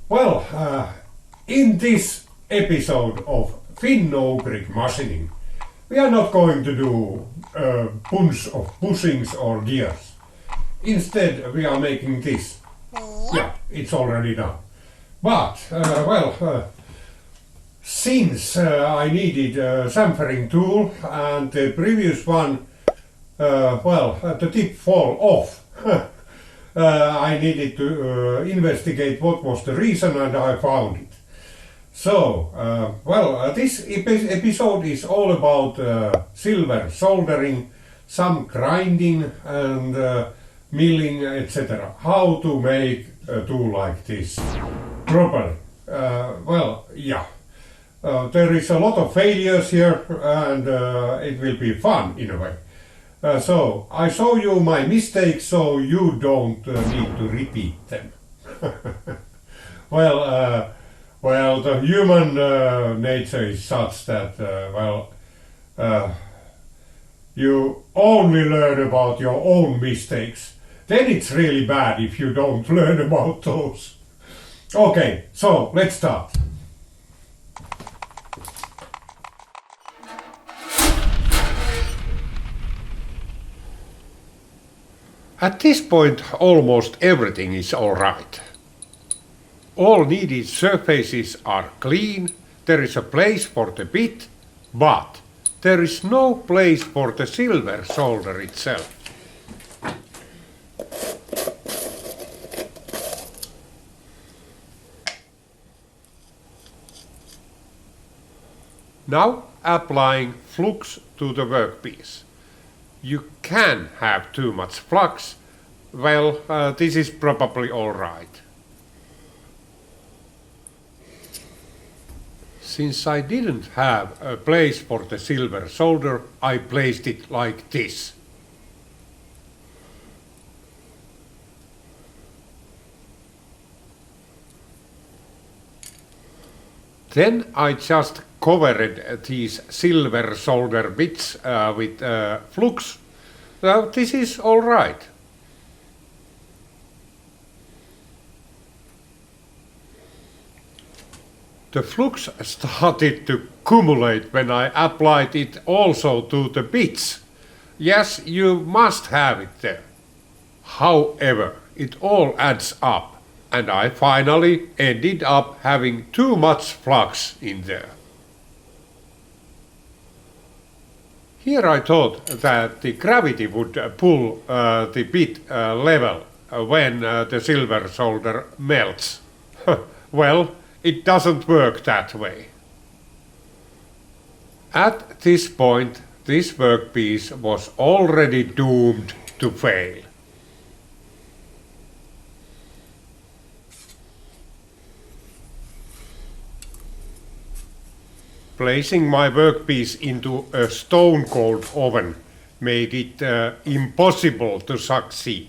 Well, in this episode of Finnogrid Machining, we are not going to do a bunch of bushings or gears. Instead, we are making this. Yeah, it's already done. But, since I needed a chamfering tool and the previous one, the tip fall off, I needed to investigate what was the reason and I found it. So, this episode is all about silver soldering, some grinding and milling, etc. How to make a tool like this properly. There is a lot of failures here and it will be fun in a way. So I show you my mistakes so you don't need to repeat them. The human nature is such that, you only learn about your own mistakes. Then it's really bad if you don't learn about those. Okay, so let's start. At this point, almost everything is alright. All needed surfaces are clean, there is a place for the bit, but there is no place for the silver solder itself. Now applying flux to the workpiece. You can have too much flux. This is probably alright. Since I didn't have a place for the silver solder, I placed it like this. Then I just covered these silver solder bits with flux. This is alright. The flux started to accumulate when I applied it also to the bits. Yes, you must have it there. However, it all adds up. And I finally ended up having too much flux in there. Here I thought that the gravity would pull the bit level when the silver solder melts. Well, it doesn't work that way. At this point, this workpiece was already doomed to fail. Placing my workpiece into a stone-cold oven made it impossible to succeed.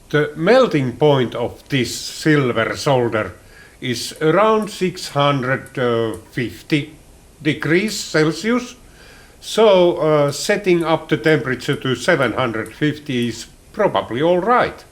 The melting point of this silver solder is around 650 degrees Celsius, so setting up the temperature to 750 is probably alright.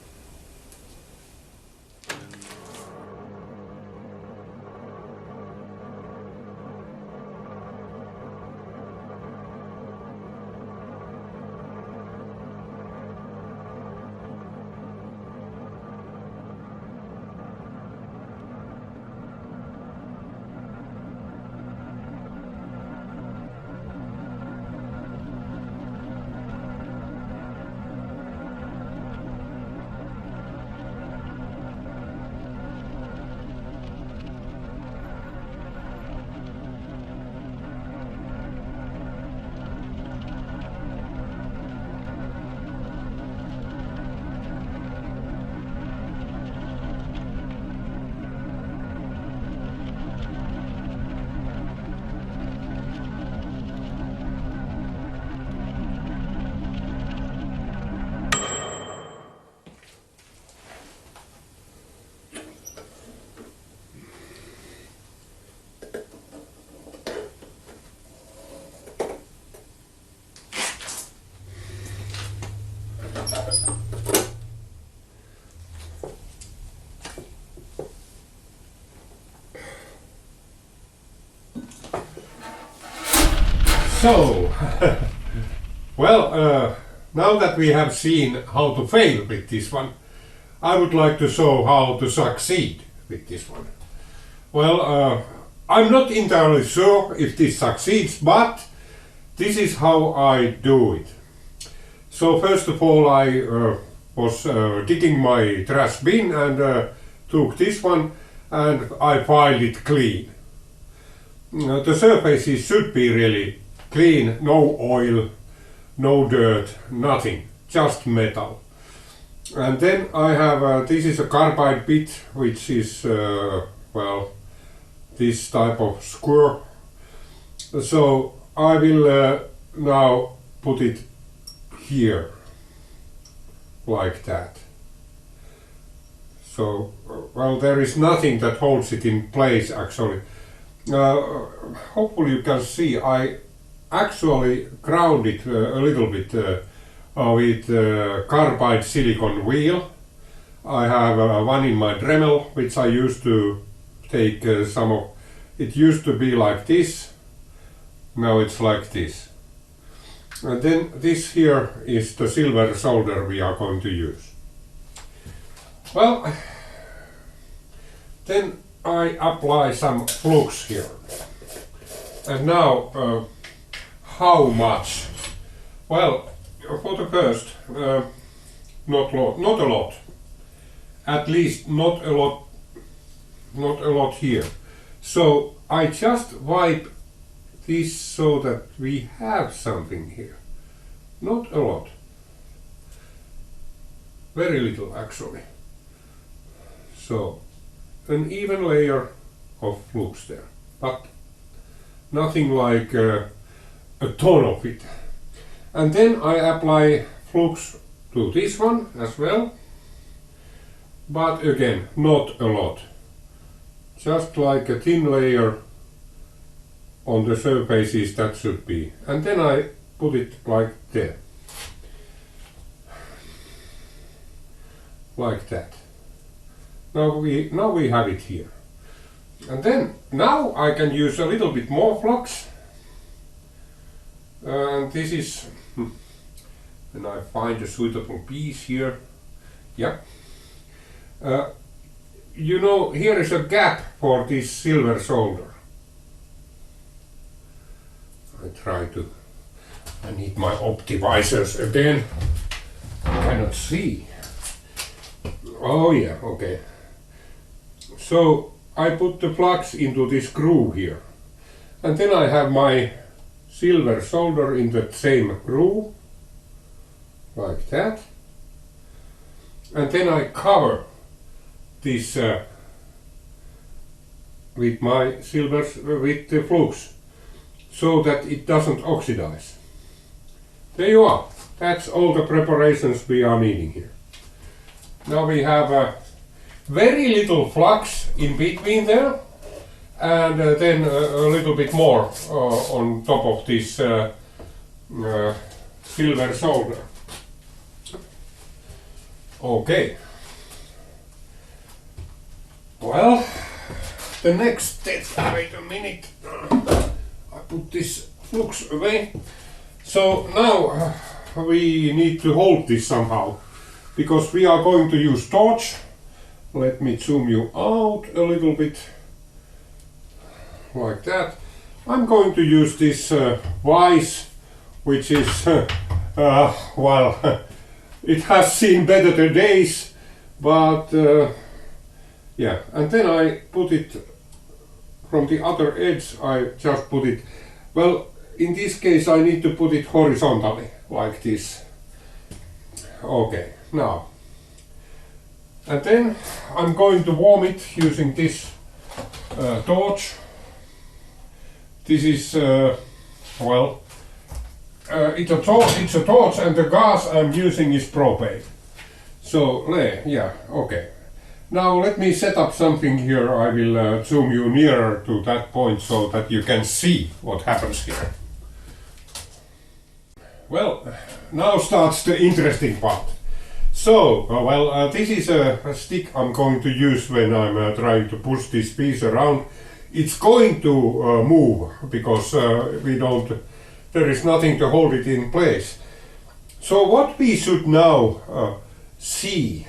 So, well, now that we have seen how to fail with this one, I would like to show how to succeed with this one. Well, I'm not entirely sure if this succeeds, but this is how I do it. So first of all, I was digging my trash bin and took this one and I filed it clean. The surfaces should be really clean, no oil, no dirt, nothing, just metal. And then I have, this is a carbide bit, which is, well, this type of square. So I will now put it here, like that. So, well, there is nothing that holds it in place actually. Hopefully you can see I actually ground it a little bit with carbide silicon wheel. I have one in my Dremel, which I used to take some of. It used to be like this, now it's like this. And then this here is the silver solder we are going to use. Well, then I apply some flux here. And now, how much? Well, for the first, not a lot. At least not a lot here. So I just wipe this so that we have something here. Not a lot. Very little actually. So an even layer of flux there, but nothing like a ton of it. And then I apply flux to this one as well, but again not a lot, just like a thin layer on the surfaces that should be. And then I put it like there, like that. Now we have it here. And then now I can use a little bit more flux. And this is, when I find a suitable piece here. Yeah. You know, here is a gap for this silver solder. I need my optimizers again. I cannot see. Oh yeah, okay. So I put the flux into this groove here. And then I have my silver solder in the same groove, like that. And then I cover this with my silver, with the flux, so that it doesn't oxidize. There you are. That's all the preparations we are needing here. Now we have very little flux in between there, and then a little bit more on top of this silver solder. Okay. Well, the next step, wait a minute, I put this flux away. So now we need to hold this somehow, because we are going to use torch. Let me zoom you out a little bit, like that. I'm going to use this vise, which is, well, it has seen better days, but yeah. And then I put it from the other edge, I just put it, well, in this case I need to put it horizontally, like this. Okay, now. And then I'm going to warm it using this torch. This is, well, it's a torch and the gas I'm using is propane. So, yeah, okay. Now let me set up something here. I will zoom you nearer to that point so that you can see what happens here. Well, now starts the interesting part. So, well, this is a stick I'm going to use when I'm trying to push this piece around. It's going to move because we don't there is nothing to hold it in place. So what we should now see,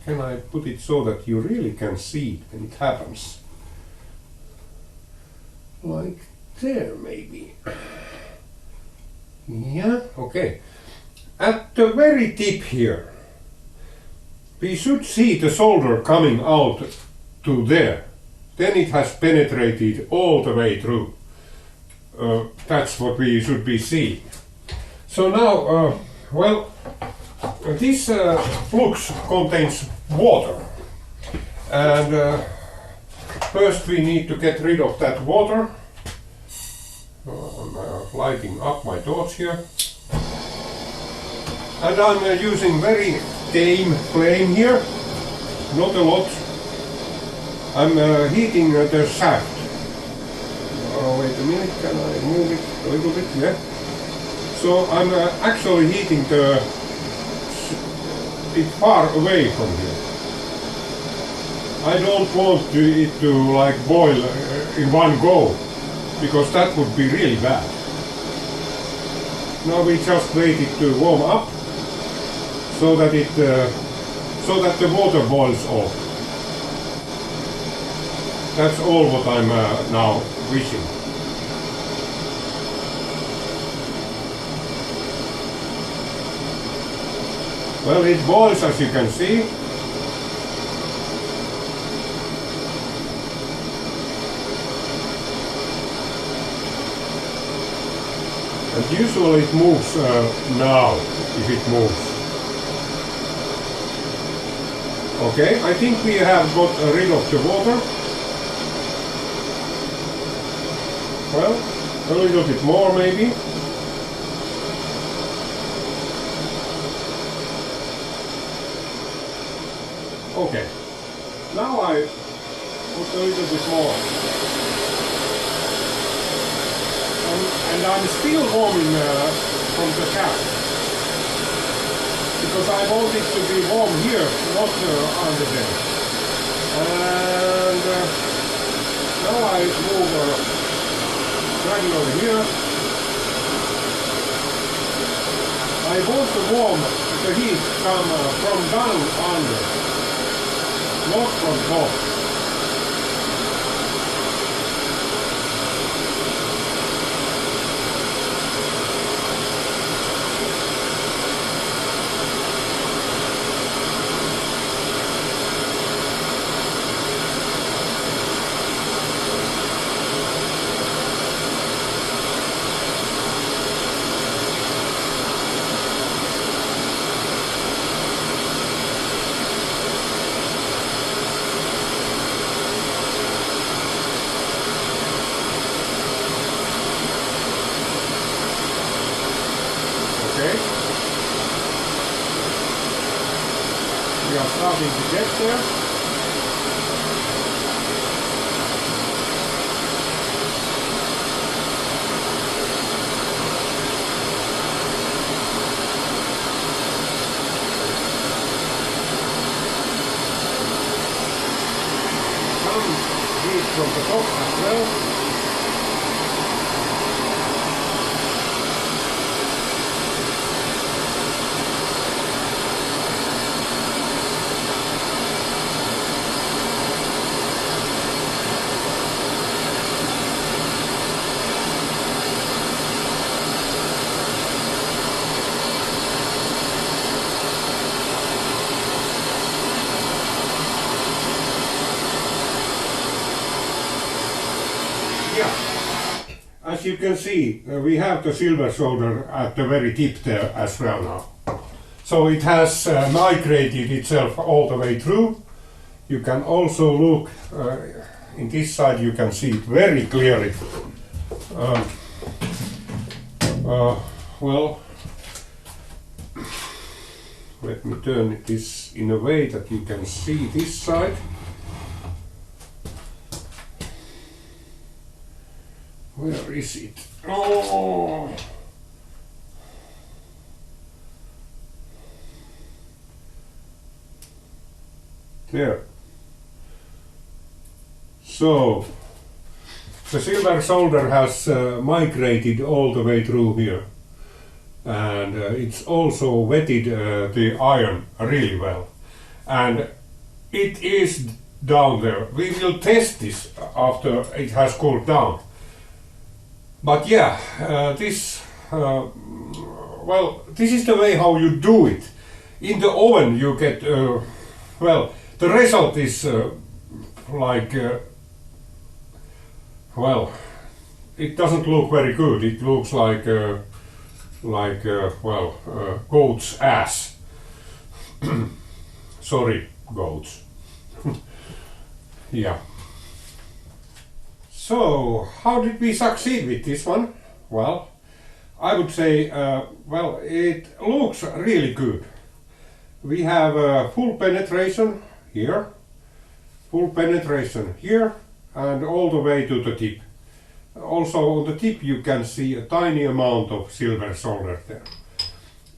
can I put it so that you really can see it when it happens? Like there maybe. Yeah, okay. At the very tip here, we should see the solder coming out to there. Then it has penetrated all the way through. That's what we should be seeing. So now, well, this flux contains water. And first we need to get rid of that water. I'm lighting up my torch here. And I'm using very tame flame here, not a lot. I'm heating the shaft. Oh, wait a minute, can I move it a little bit? Yeah. So I'm actually heating it far away from here. I don't want it to like boil in one go, because that would be really bad. Now we just wait it to warm up, so that the water boils off. That's all what I'm now wishing. Well, it boils, as you can see. And usually it moves now, if it moves. Okay, I think we have got rid of the water. Well, a little bit more maybe. Okay, now I put a little bit more. And I'm still warming from the shaft. Because I want it to be warm here, not under there. And now I move gradually here. I want to warm the heat from down under, not from top. We are starting to get there. Some heat from the top as well. As you can see, we have the silver solder at the very tip there as well now. So it has migrated itself all the way through. You can also look in this side, you can see it very clearly. Well, let me turn this in a way that you can see this side. Where is it? Oh! There. So, the silver solder has migrated all the way through here, and it's also wetted the iron really well, and it is down there. We will test this after it has cooled down. But yeah, this this is the way how you do it. In the oven you get the result is like it doesn't look very good. It looks like goat's ass. Sorry, goats. Yeah. So, how did we succeed with this one? Well, I would say, it looks really good. We have full penetration here, and all the way to the tip. Also on the tip you can see a tiny amount of silver solder there.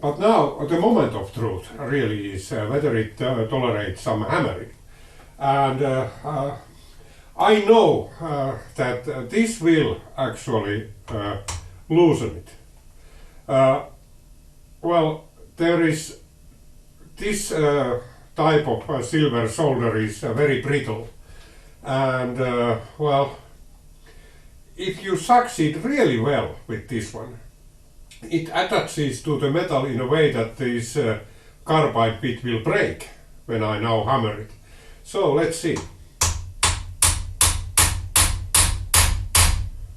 But now the moment of truth really is whether it tolerates some hammering. And I know that this will actually loosen it. There is this type of silver solder is very brittle, and if you succeed really well with this one, it attaches to the metal in a way that this carbide bit will break when I now hammer it. So let's see.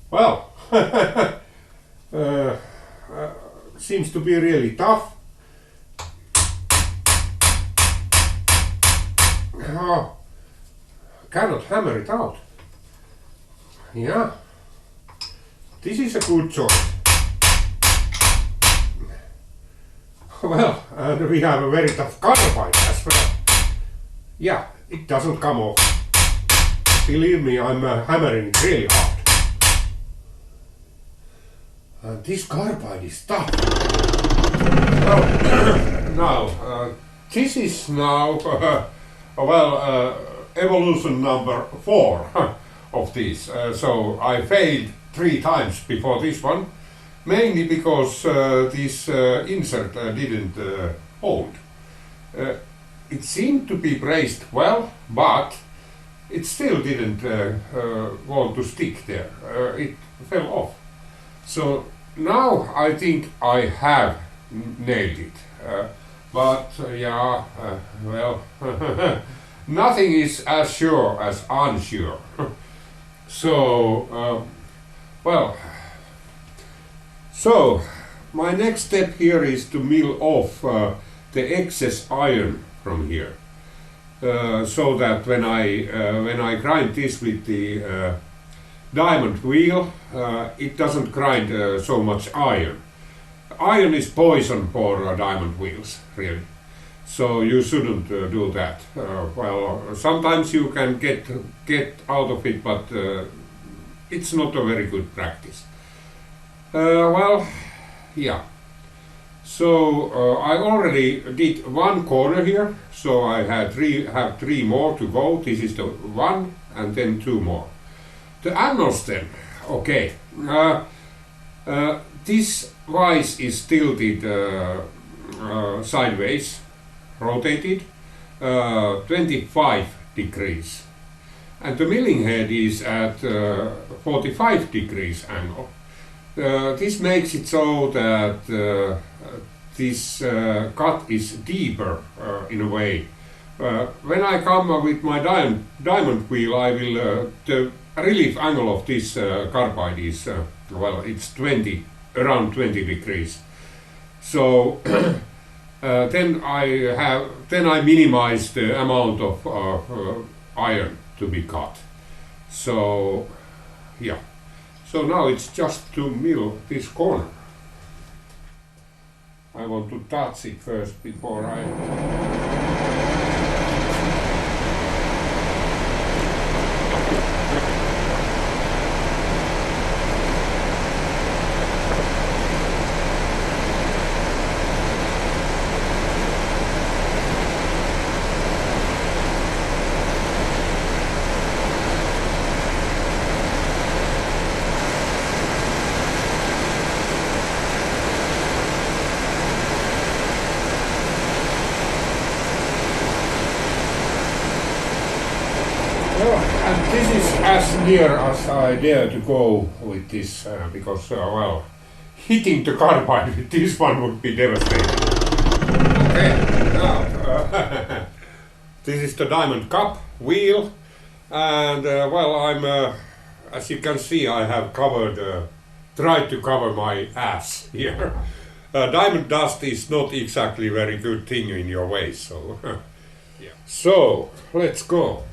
Well, seems to be really tough. Cannot hammer it out. Yeah, this is a good choice. Well, and we have a very tough carbide as well. Yeah, it doesn't come off. Believe me, I'm hammering it really hard. And this carbide is tough. Well, now, this is now, evolution number 4 of this. So I failed 3 times before this one, mainly because this insert didn't hold. It seemed to be braced well, but it still didn't want to stick there. It fell off. So now I think I have nailed it. Nothing is as sure as unsure. So, so my next step here is to mill off the excess iron from here, so that when I grind this with the diamond wheel, it doesn't grind so much iron. Iron is poison for diamond wheels, really. So you shouldn't do that. Sometimes you can get out of it, but it's not a very good practice. Yeah. So I already did one corner here, so I have 3 more to go. This is the 1 and then 2 more. The annals then, okay. This vise is tilted sideways, rotated 25 degrees, and the milling head is at 45 degrees angle. This makes it so that this cut is deeper in a way. When I come with my diamond wheel, I will the relief angle of this carbide is it's around 20 degrees. So then I minimize the amount of iron to be cut. So yeah. So now it's just to mill this corner. I want to touch it first before I... And this is as near as I dare to go with this because, well, hitting the carbide with this one would be devastating. Okay, now this is the Diamond Cup wheel, and well, I'm as you can see, I have tried to cover my ass here. Diamond dust is not exactly very good thing in your way, so yeah. So let's go.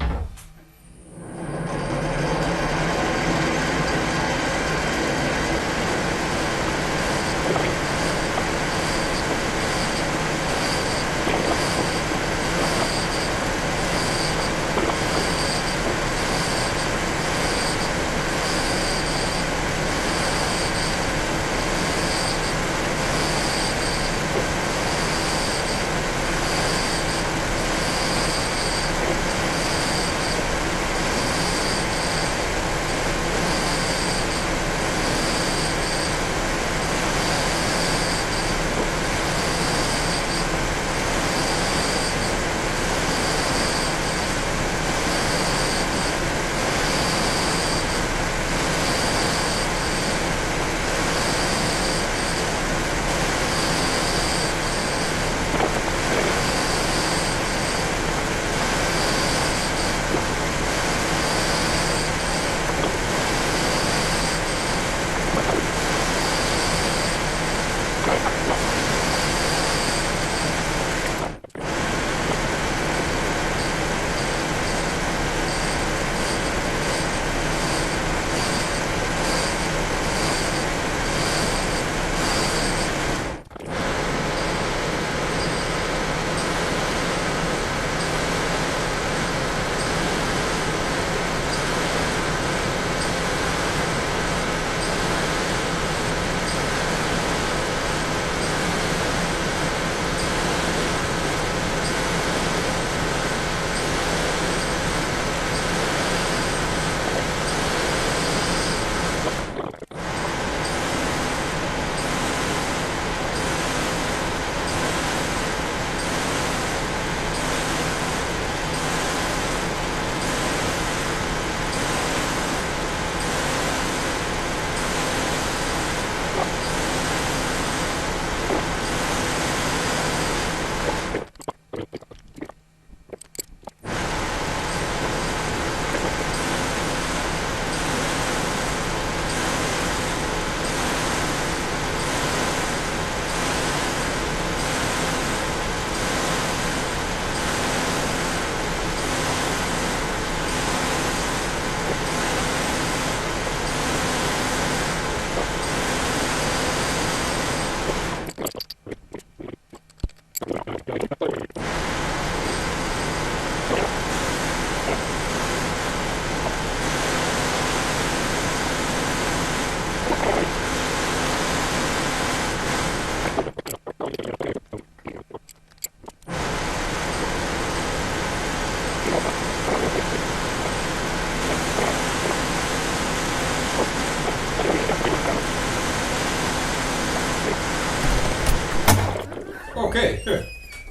Okay,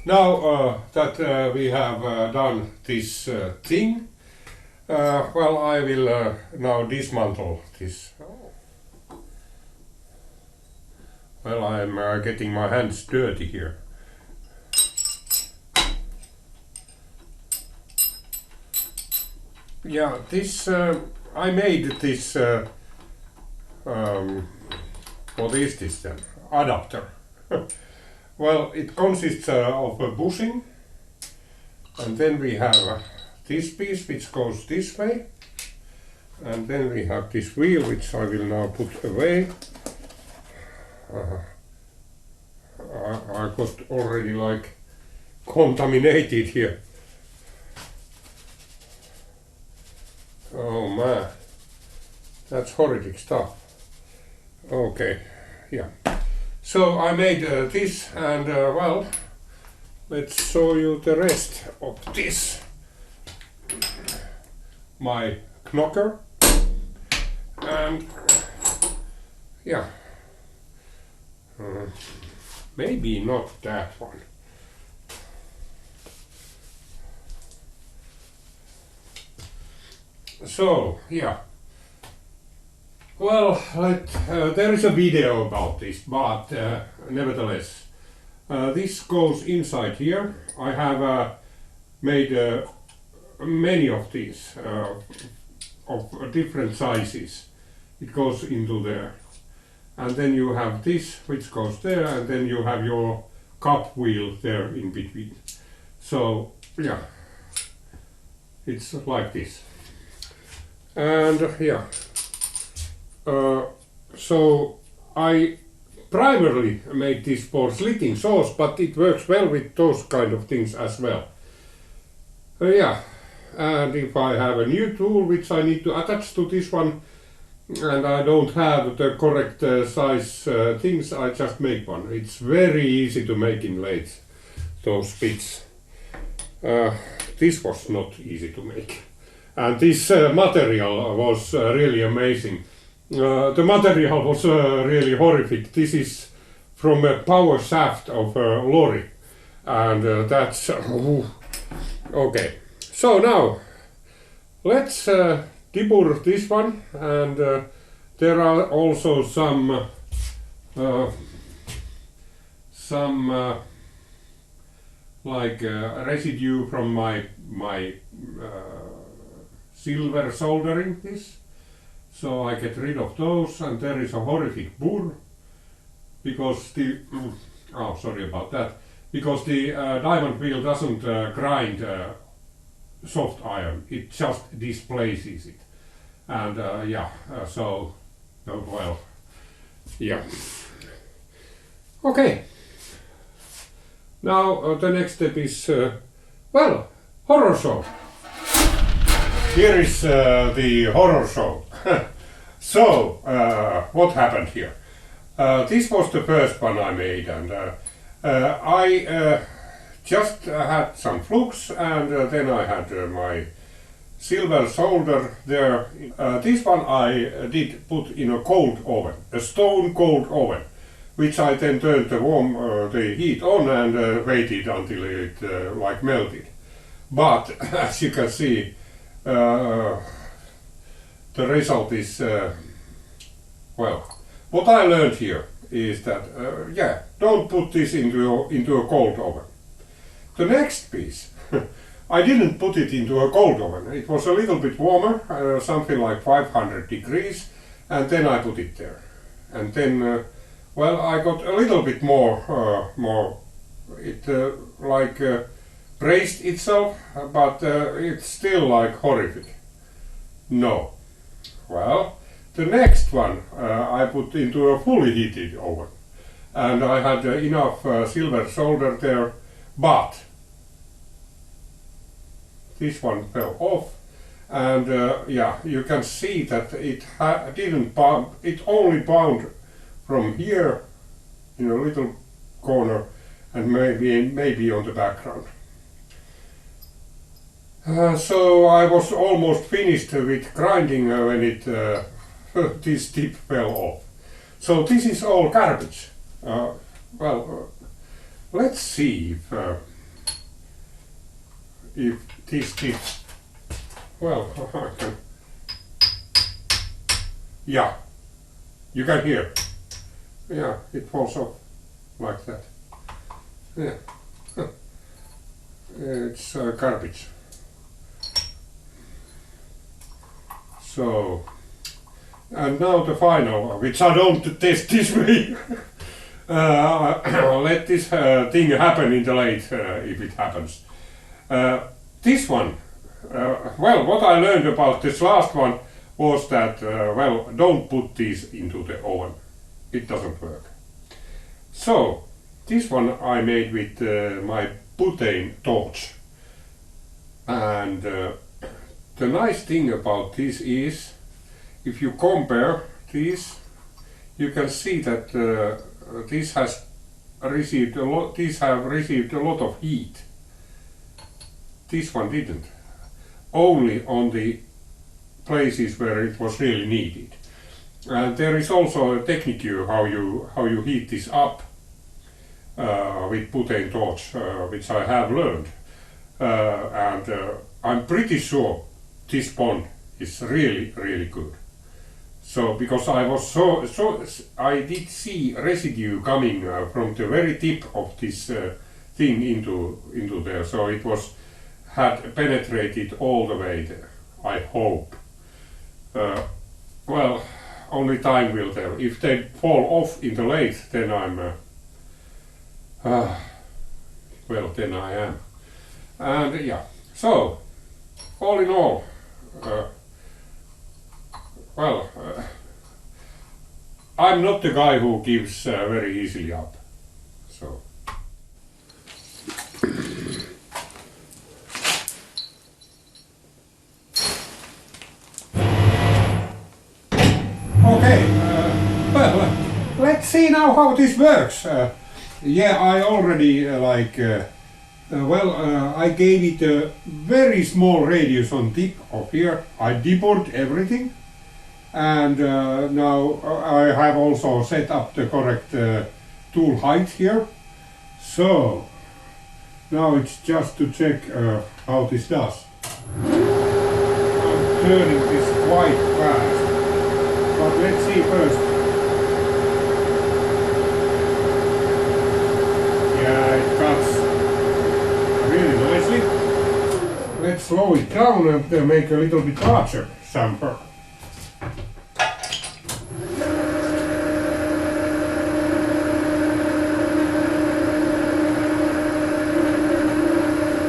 now that we have done this thing, well, I will now dismantle this. Well, I'm getting my hands dirty here. Yeah, this I made this. What is this then? Adapter. Well, it consists of a bushing, and then we have this piece which goes this way, and then we have this wheel which I will now put away. I got already like contaminated here. Oh man, that's horrific stuff. Okay, yeah. So I made this, and well, let's show you the rest of this. My knocker, and yeah, maybe not that one. So, yeah. Well, there is a video about this, but nevertheless, this goes inside here. I have made many of these of different sizes. It goes into there. And then you have this which goes there, and then you have your cup wheel there in between. So, yeah, it's like this. And yeah, so I primarily made this for slitting sauce, but it works well with those kind of things as well. Yeah, and if I have a new tool which I need to attach to this one, and I don't have the correct size things, I just make one. It's very easy to make in lathe, those bits. This was not easy to make. And this material was really amazing. The material was really horrific. This is from a power shaft of a lorry. And that's... okay. So now, let's debur this one. And there are also some residue from my silver soldering this, so I get rid of those. And there is a horrific burr because the sorry about that, because the diamond wheel doesn't grind soft iron, it just displaces it. And yeah, so well, yeah, okay. Now the next step is well, horror show. Here is the horror show. So, what happened here? This was the first one I made, and I just had some flux, and then I had my silver solder there. This one I did put in a cold oven, a stone cold oven, which I then turned the heat on and waited until it like melted. But as you can see, the result is well, what I learned here is that yeah, don't put this into a cold oven. The next piece, I didn't put it into a cold oven. It was a little bit warmer, something like 500 degrees, and then I put it there. And then well, I got a little bit more it like raised itself, but it's still like horrific. No. Well, the next one I put into a fully heated oven, and I had enough silver solder there, but this one fell off, and yeah, you can see that it didn't bound, it only bound from here in a little corner and maybe on the background. So I was almost finished with grinding when it this tip fell off. So this is all garbage. Well, let's see if this tip. Well, I can. Yeah, you can hear. Yeah, it falls off like that. Yeah, it's garbage. So, and now the final, which I don't test this way. Let this thing happen in the lathe if it happens. This one, well, what I learned about this last one was that, well, don't put these into the oven. It doesn't work. So, this one I made with my butane torch. And the nice thing about this is, if you compare these, you can see that these have received a lot of heat. This one didn't. Only on the places where it was really needed. And there is also a technique how you heat this up with butane torch, which I have learned, and I'm pretty sure this bond is really, really good. So because I did see residue coming from the very tip of this thing into there, so it had penetrated all the way there. I hope. Well, only time will tell. If they fall off in the lake, then well, then I am. And yeah, so all in all, well, I'm not the guy who gives very easily up. So. Okay, well, let's see now how this works. Yeah, I already I gave it a very small radius on tip of here. I deburred everything, and now I have also set up the correct tool height here. So now it's just to check how this does. I'm turning this quite fast, but let's see first. Yeah, it cuts really nicely. Let's slow it down and make a little bit larger sample.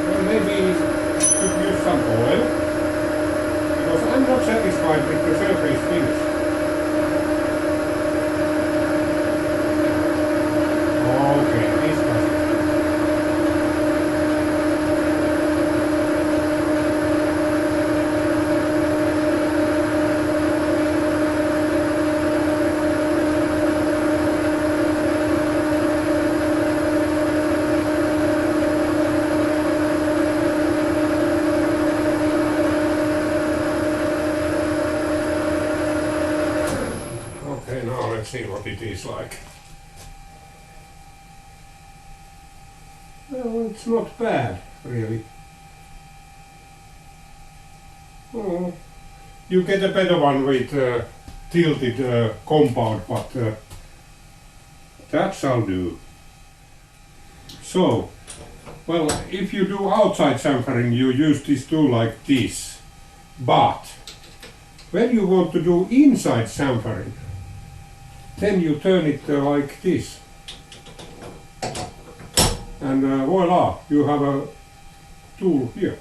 Well, maybe we should use some oil, because I'm not satisfied with the surface finish. Okay, this does it. Okay, now let's see what it is like. Well, it's not bad, really. Oh, you get a better one with tilted compound, but that shall do. So, well, if you do outside chamfering, you use this tool like this. But when you want to do inside chamfering, then you turn it like this. And voila, you have a tool here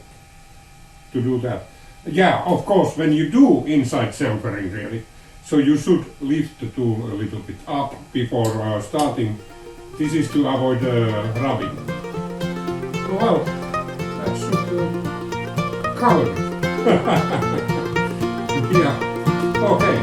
to do that. Yeah, of course, when you do inside chamfering really, so you should lift the tool a little bit up before starting. This is to avoid rubbing. Well, that should cover it. Yeah, okay.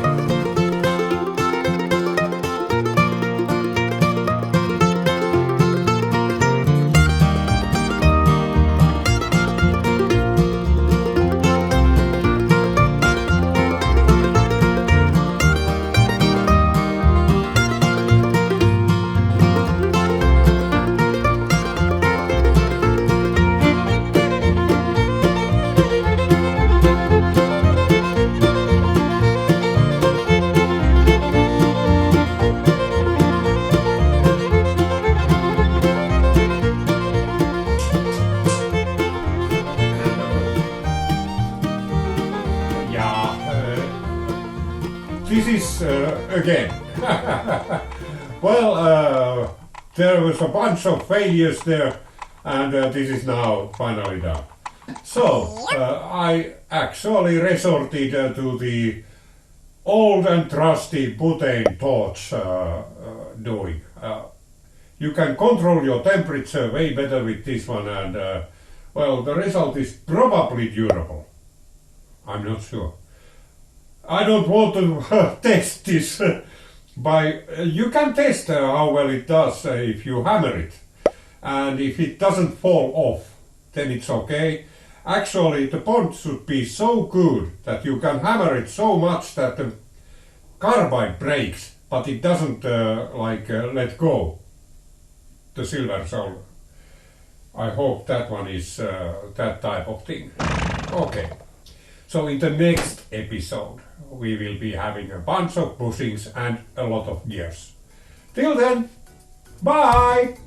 This is again. Well, there was a bunch of failures there, and this is now finally done. So I actually resorted to the old and trusty butane torch doing. You can control your temperature way better with this one, and well, the result is probably durable. I'm not sure. I don't want to test this by. You can test how well it does if you hammer it, and if it doesn't fall off, then it's okay. Actually, the bond should be so good that you can hammer it so much that the carbide breaks, but it doesn't let go the silver. So I hope that one is that type of thing. Okay. So in the next episode we will be having a bunch of bushings and a lot of gears. Till then, bye!